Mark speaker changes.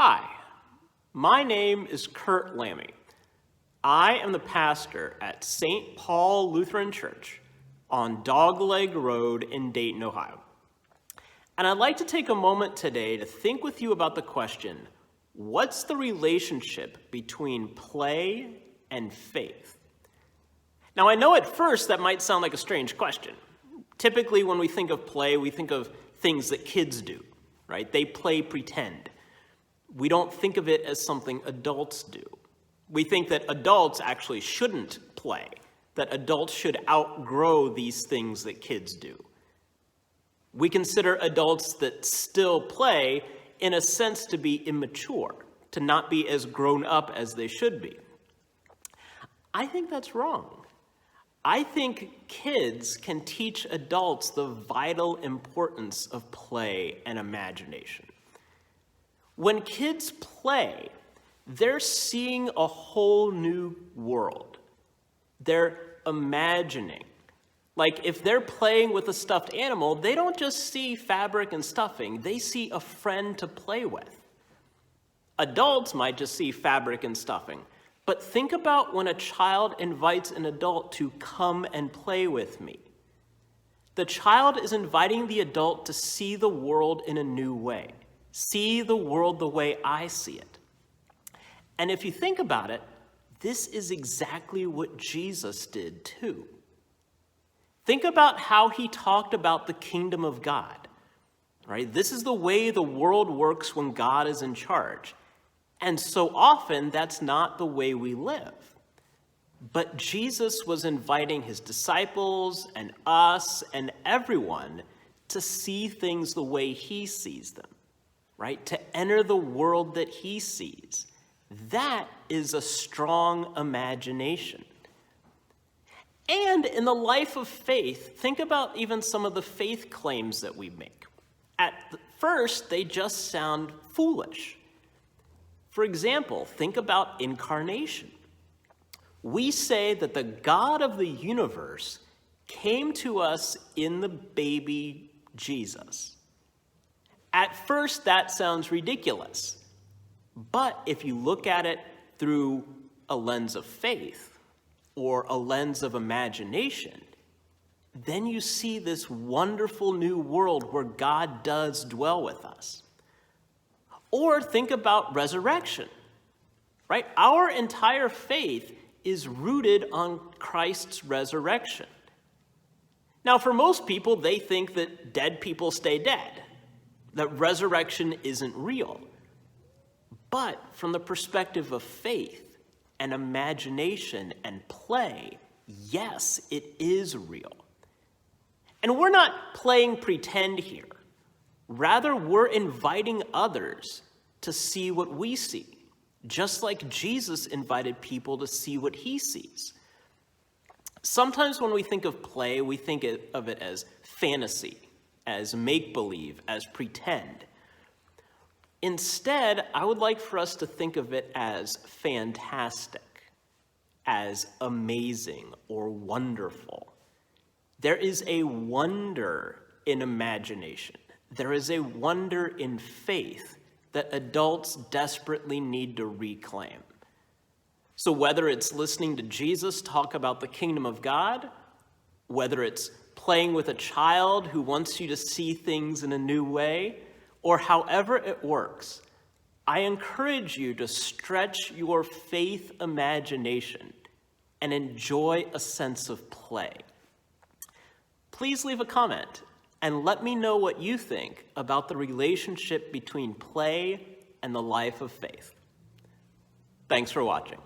Speaker 1: Hi, my name is Kurt Lammy. I am the pastor at St Paul Lutheran Church on Dogleg Road in Dayton, Ohio. And I'd like to take a moment today to think with you about the question, what's the relationship between play and faith? Now, I know at first that might sound like a strange question. Typically, when we think of play, we think of things that kids do, right? They play pretend. We don't think of it as something adults do. We think that adults actually shouldn't play, that adults should outgrow these things that kids do. We consider adults that still play, in a sense, to be immature, to not be as grown up as they should be. I think that's wrong. I think kids can teach adults the vital importance of play and imagination. When kids play, they're seeing a whole new world. They're imagining. Like if they're playing with a stuffed animal, they don't just see fabric and stuffing, they see a friend to play with. Adults might just see fabric and stuffing, but think about when a child invites an adult to come and play with me. The child is inviting the adult to see the world in a new way. See the world the way I see it. And if you think about it, this is exactly what Jesus did too. Think about how he talked about the kingdom of God, right? This is the way the world works when God is in charge. And so often, that's not the way we live. But Jesus was inviting his disciples and us and everyone to see things the way he sees them, right? To enter the world that he sees. That is a strong imagination. And in the life of faith, think about even some of the faith claims that we make. At first, they just sound foolish. For example, think about incarnation. We say that the God of the universe came to us in the baby Jesus. At first, that sounds ridiculous. But if you look at it through a lens of faith or a lens of imagination, then you see this wonderful new world where God does dwell with us. Or think about resurrection, right? Our entire faith is rooted on Christ's resurrection. Now, for most people, they think that dead people stay dead, that resurrection isn't real. But from the perspective of faith and imagination and play, yes, it is real. And we're not playing pretend here. Rather, we're inviting others to see what we see, just like Jesus invited people to see what he sees. Sometimes when we think of play, we think of it as fantasy, as make-believe, as pretend. Instead, I would like for us to think of it as fantastic, as amazing or wonderful. There is a wonder in imagination. There is a wonder in faith that adults desperately need to reclaim. So whether it's listening to Jesus talk about the kingdom of God, whether it's playing with a child who wants you to see things in a new way, or however it works, I encourage you to stretch your faith imagination and enjoy a sense of play. Please leave a comment and let me know what you think about the relationship between play and the life of faith. Thanks for watching.